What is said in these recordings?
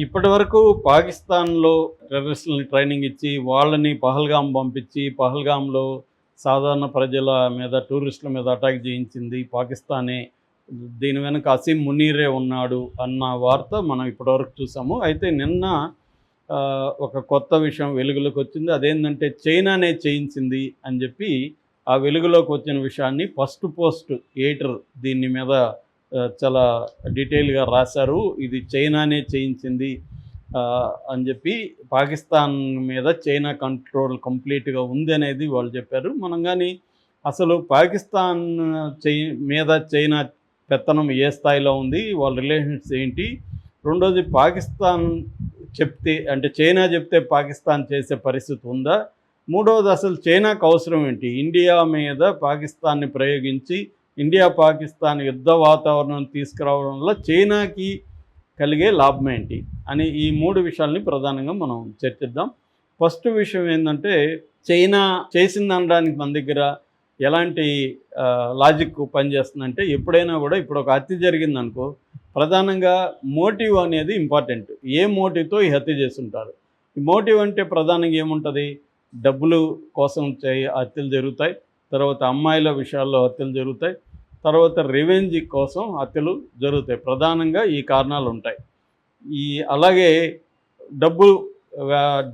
ఇప్పటి వరకు పాకిస్తాన్లో టెర్రరిస్టులని ట్రైనింగ్ ఇచ్చి వాళ్ళని పహల్గాం పంపించి పహల్గాంలో సాధారణ ప్రజల మీద టూరిస్టుల మీద అటాక్ చేయించింది పాకిస్తానే, దీని వెనుక అసీం మునీరే ఉన్నాడు అన్న వార్త మనం ఇప్పటివరకు చూసాము. అయితే నిన్న ఒక కొత్త విషయం వెలుగులోకి వచ్చింది. అదేంటంటే చైనానే చేయించింది అని చెప్పి ఆ వెలుగులోకి వచ్చిన విషయాన్ని ఫస్ట్ పోస్ట్ ఎడిటర్ దీని మీద చాలా డీటెయిల్గా రాశారు. ఇది చైనానే చేయించింది అని చెప్పి, పాకిస్తాన్ మీద చైనా కంట్రోల్ కంప్లీట్గా ఉంది అనేది వాళ్ళు చెప్పారు. మనం కానీ అసలు పాకిస్తాన్ మీద చైనా పెత్తనం ఏ స్థాయిలో ఉంది, వాళ్ళ రిలేషన్స్ ఏంటి, రెండోది పాకిస్తాన్ చెప్తే అంటే చైనా చెప్తే పాకిస్తాన్ చేసే పరిస్థితి ఉందా, మూడవది అసలు చైనాకు అవసరం ఏంటి, ఇండియా మీద పాకిస్తాన్ని ప్రయోగించి ఇండియా పాకిస్తాన్ యుద్ధ వాతావరణం తీసుకురావడం వల్ల చైనాకి కలిగే లాభం ఏంటి అని ఈ మూడు విషయాల్ని ప్రధానంగా మనం చర్చిద్దాం. ఫస్ట్ విషయం ఏంటంటే, చైనా చేసిందనడానికి మన దగ్గర ఎలాంటి లాజిక్ పనిచేస్తుందంటే, ఎప్పుడైనా కూడా ఇప్పుడు ఒక హత్య జరిగిందనుకో ప్రధానంగా మోటివ్ అనేది ఇంపార్టెంట్. ఏ మోటివ్తో ఈ హత్య చేస్తుంటారు. ఈ మోటివ్ అంటే ప్రధానంగా ఏముంటుంది, డబ్బులు కోసం హత్యలు జరుగుతాయి, తర్వాత అమ్మాయిల విషయాల్లో హత్యలు జరుగుతాయి, తర్వాత రివెంజ్ కోసం హత్యలు జరుగుతాయి. ప్రధానంగా ఈ కారణాలు ఉంటాయి. అలాగే డబ్బు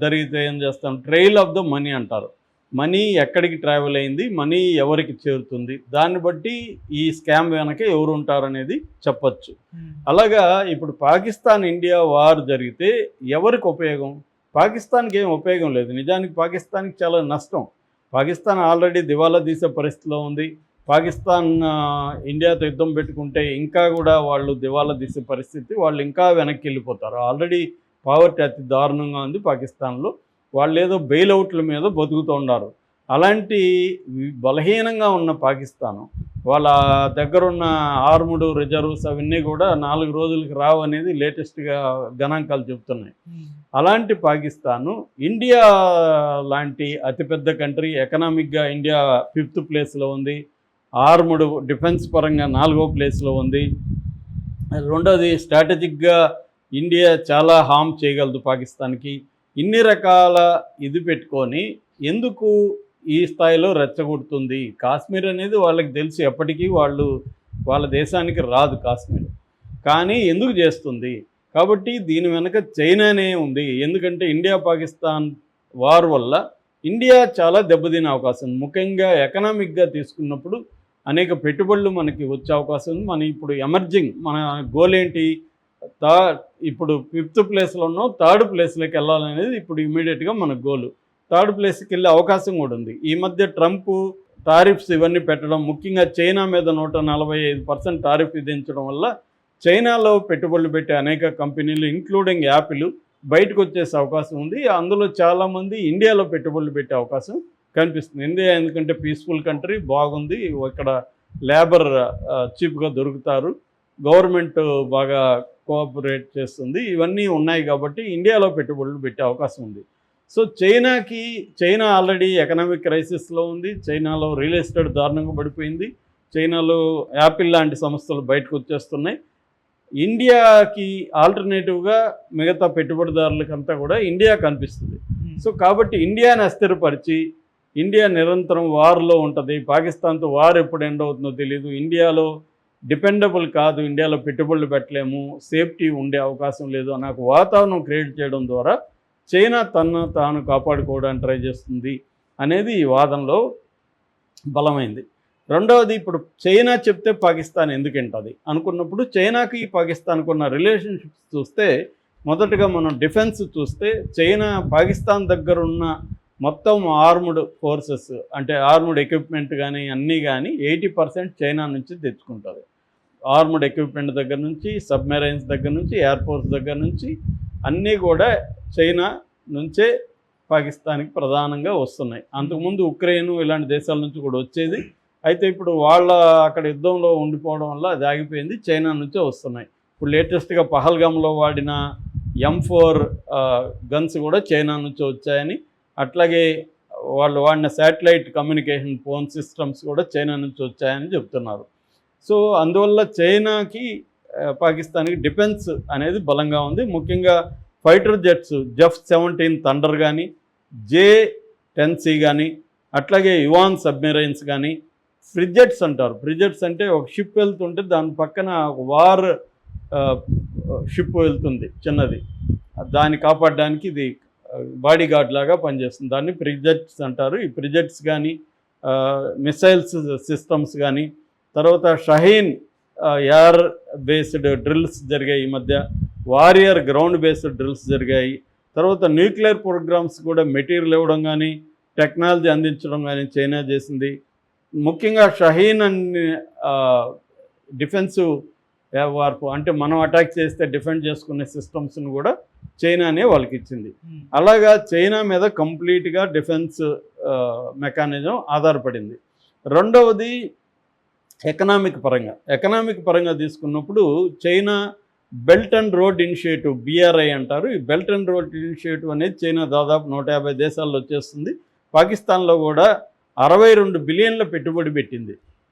జరిగితే ఏం చేస్తాం, ట్రైల్ ఆఫ్ ద మనీ అంటారు. మనీ ఎక్కడికి ట్రావెల్ అయింది, మనీ ఎవరికి చేరుతుంది, దాన్ని బట్టి ఈ స్కామ్ వెనక ఎవరు ఉంటారనేది చెప్పచ్చు. అలాగా ఇప్పుడు పాకిస్తాన్ ఇండియా వార్ జరిగితే ఎవరికి ఉపయోగం, పాకిస్తాన్కి ఏం ఉపయోగం లేదు. నిజానికి పాకిస్తాన్కి చాలా నష్టం. పాకిస్తాన్ ఆల్రెడీ దివాలా తీసే పరిస్థితిలో ఉంది. పాకిస్తాన్ ఇండియాతో యుద్ధం పెట్టుకుంటే ఇంకా కూడా వాళ్ళు దివాలా తీసే పరిస్థితి, వాళ్ళు ఇంకా వెనక్కి వెళ్ళిపోతారు. ఆల్రెడీ పావర్టీ అతి దారుణంగా ఉంది పాకిస్తాన్లో. వాళ్ళు ఏదో బెయిల్అవుట్ల మీద బతుకుతూ ఉన్నారు. అలాంటి బలహీనంగా ఉన్న పాకిస్తాను వాళ్ళ దగ్గరున్న ఆర్ముడు రిజర్వ్స్ అవన్నీ కూడా 4 రోజులకి రావు అనేది లేటెస్ట్గా గణాంకాలు చెబుతున్నాయి. అలాంటి పాకిస్తాను ఇండియా లాంటి అతిపెద్ద కంట్రీ, ఎకనామిక్గా ఇండియా 5th ప్లేస్లో ఉంది, ఆర్ముడు డిఫెన్స్ పరంగా 4వ ప్లేస్లో ఉంది. రెండోది స్ట్రాటజిక్గా ఇండియా చాలా హామ్ చేయగలదు పాకిస్తాన్కి. ఇన్ని రకాల ఇది పెట్టుకొని ఎందుకు ఈ స్థాయిలో రెచ్చగొడుతుంది, కాశ్మీర్ అనేది వాళ్ళకి తెలుసు, ఎప్పటికీ వాళ్ళ దేశానికి రాదు కాశ్మీర్, కానీ ఎందుకు చేస్తుంది, కాబట్టి దీని వెనక చైనానే ఉంది. ఎందుకంటే ఇండియా పాకిస్తాన్ వార్ వల్ల ఇండియా చాలా దెబ్బతినే అవకాశం ఉంది. ముఖ్యంగా ఎకనామిక్గా తీసుకున్నప్పుడు అనేక పెట్టుబడులు మనకి వచ్చే అవకాశం ఉంది. మనం ఇప్పుడు ఎమర్జింగ్ మన గోల్ ఏంటి, ఇప్పుడు 5th ప్లేస్లో ఉన్నాం, 3rd ప్లేస్లోకి వెళ్ళాలనేది ఇప్పుడు ఇమీడియట్గా మన గోలు. 3rd ప్లేస్కి వెళ్ళే అవకాశం కూడా ఉంది. ఈ మధ్య ట్రంప్ టారిఫ్స్ ఇవన్నీ పెట్టడం, ముఖ్యంగా చైనా మీద 145% టారిఫ్ విధించడం వల్ల చైనాలో పెట్టుబడులు పెట్టే అనేక కంపెనీలు ఇంక్లూడింగ్ యాపిల్ బయటకు వచ్చేసే అవకాశం ఉంది. అందులో చాలామంది ఇండియాలో పెట్టుబడులు పెట్టే అవకాశం కనిపిస్తుంది. ఇండియా ఎందుకంటే పీస్ఫుల్ కంట్రీ, బాగుంది, ఇక్కడ లేబర్ చీప్గా దొరుకుతారు, గవర్నమెంట్ బాగా కోఆపరేట్ చేస్తుంది, ఇవన్నీ ఉన్నాయి కాబట్టి ఇండియాలో పెట్టుబడులు పెట్టే అవకాశం ఉంది. సో చైనా ఆల్రెడీ ఎకనామిక్ క్రైసిస్లో ఉంది. చైనాలో రియల్ ఎస్టేట్ దారుణంగా పడిపోయింది. చైనాలో యాపిల్ లాంటి సంస్థలు బయటకు వచ్చేస్తున్నాయి. ఇండియాకి ఆల్టర్నేటివ్గా మిగతా పెట్టుబడిదారులకంతా కూడా ఇండియా కనిపిస్తుంది. సో కాబట్టి ఇండియాని అస్థిరపరిచి, ఇండియా నిరంతరం వార్లో ఉంటుంది, పాకిస్తాన్తో వార్ ఎప్పుడు ఎండ్ అవుతుందో తెలియదు, ఇండియాలో డిపెండబుల్ కాదు, ఇండియాలో పెట్టుబడులు పెట్టలేము, సేఫ్టీ ఉండే అవకాశం లేదు అన్న వాతావరణం క్రియేట్ చేయడం ద్వారా చైనా తాను కాపాడుకోవడానికి ట్రై చేస్తుంది అనేది ఈ వాదనలో బలమైంది. రెండవది, ఇప్పుడు చైనా చెప్తే పాకిస్తాన్ ఎందుకంటుంది అనుకున్నప్పుడు చైనాకి పాకిస్తాన్కు ఉన్న రిలేషన్షిప్స్ చూస్తే, మొదటగా మనం డిఫెన్స్ చూస్తే, చైనా పాకిస్తాన్ దగ్గర ఉన్న మొత్తం ఆర్ముడ్ ఫోర్సెస్ అంటే ఆర్ముడ్ ఎక్విప్మెంట్ కానీ అన్నీ కానీ 80% చైనా నుంచి తెచ్చుకుంటుంది. ఆర్ముడ్ ఎక్విప్మెంట్ దగ్గర నుంచి, సబ్మెరైన్స్ దగ్గర నుంచి, ఎయిర్ఫోర్స్ దగ్గర నుంచి అన్నీ కూడా చైనా నుంచే పాకిస్తాన్కి ప్రధానంగా వస్తున్నాయి. అంతకుముందు ఉక్రెయిన్ ఇలాంటి దేశాల నుంచి కూడా వచ్చేది. అయితే ఇప్పుడు అక్కడ యుద్ధంలో ఉండిపోవడం వల్ల అది ఆగిపోయింది, చైనా నుంచే వస్తున్నాయి. ఇప్పుడు లేటెస్ట్గా పహల్గామ్లో వాడిన M4 గన్స్ కూడా చైనా నుంచి వచ్చాయని, అట్లాగే వాళ్ళు వాడిన శాటిలైట్ కమ్యూనికేషన్ ఫోన్ సిస్టమ్స్ కూడా చైనా నుంచి వచ్చాయని చెప్తున్నారు. సో అందువల్ల చైనాకి పాకిస్తాన్కి డిఫెన్స్ అనేది బలంగా ఉంది. ముఖ్యంగా ఫైటర్ జెట్స్ జెఫ్-17 థండర్ కానీ, జే-10C కానీ, అట్లాగే యువాన్ సబ్మెరైన్స్ కానీ, ఫ్రిజెట్స్ అంటారు. ఫ్రిజెట్స్ అంటే ఒక షిప్ వెళ్తుంటే దాని పక్కన ఒక వార్ షిప్ వెళ్తుంది చిన్నది, దాన్ని కాపాడడానికి ఇది బాడీ గార్డ్ లాగా పనిచేస్తుంది. దాన్ని ఫ్రిజెట్స్ అంటారు. ఈ ఫ్రిజెట్స్ కానీ, మిసైల్స్ సిస్టమ్స్ కానీ, తర్వాత షహీన్ ఎయిర్ బేస్డ్ డ్రిల్స్ జరిగాయి ఈ మధ్య, వారియర్ గ్రౌండ్ బేస్డ్ డ్రిల్స్ జరిగాయి. తర్వాత న్యూక్లియర్ ప్రోగ్రామ్స్ కూడా మెటీరియల్ ఇవ్వడం కానీ, టెక్నాలజీ అందించడం కానీ చైనా చేసింది. ముఖ్యంగా షహీన్ అన్ని డిఫెన్సివ్ వార్పు అంటే మనం అటాక్ చేస్తే డిఫెండ్ చేసుకునే సిస్టమ్స్ని కూడా చైనానే వాళ్ళకి ఇచ్చింది. అలాగా చైనా మీద కంప్లీట్గా డిఫెన్స్ మెకానిజం ఆధారపడింది. రెండవది ఎకనామిక్ పరంగా తీసుకున్నప్పుడు China belt and road initiative, BRI అంటారు. ఈ బెల్ట్ అండ్ రోడ్ ఇనిషియేటివ్ అనేది చైనా దాదాపు 150 దేశాల్లో వచ్చేస్తుంది. పాకిస్తాన్లో కూడా 62 బిలియన్ల పెట్టుబడి పెట్టింది.